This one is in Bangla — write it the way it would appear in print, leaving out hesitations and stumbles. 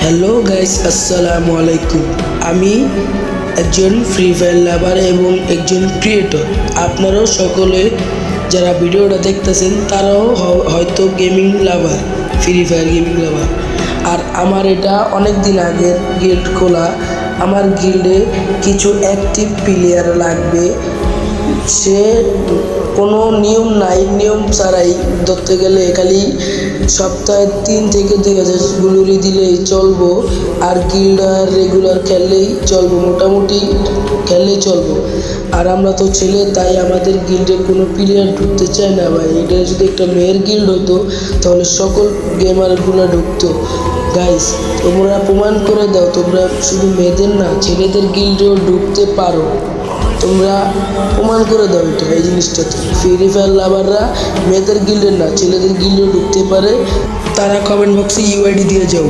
হ্যালো গাইস, আসসালামু আলাইকুম। আমি একজন ফ্রি ফায়ার লাভার এবং একজন ক্রিয়েটর। আপনারাও সকলে যারা ভিডিওটা দেখতেছেন তারাও হয়তো gaming lover, Free Fire gaming lover. আর আমার এটা অনেক দিন আগের গিল্ড খোলা। আমার গিল্ডে কিছু অ্যাক্টিভ প্লেয়ার লাগবে। সে কোনো নিয়ম নাই, নিয়ম ছাড়াই ধরতে গেলে খালি সপ্তাহে 3 থেকে 2000 গ্লোরি দিলেই চলবো। আর গিল্ড আর রেগুলার খেললেই চলবো, মোটামুটি খেললেই চলবো। আর আমরা তো ছেলে, তাই আমাদের গিল্ডে কোনো প্লেয়ার ঢুকতে চায় না ভাই। এটা যদি একটা মেয়ের গিল্ড হতো তাহলে সকল গেমারগুলো ঢুকতো। গাইস, তোমরা প্রমাণ করে দাও তোমরা শুধু মেয়েদের না, ছেলেদের গিল্ডেও ঢুকতে পারো। তোমরা প্রমাণ করে দাও এটা, এই জিনিসটা। ফ্রি ফায়ার লাভাররা মেয়েদের গিল্ডের না, ছেলেদের গিল্ডেও ঢুকতে পারে। তারা কমেন্ট বক্সে ইউআইডি দিয়ে যাও।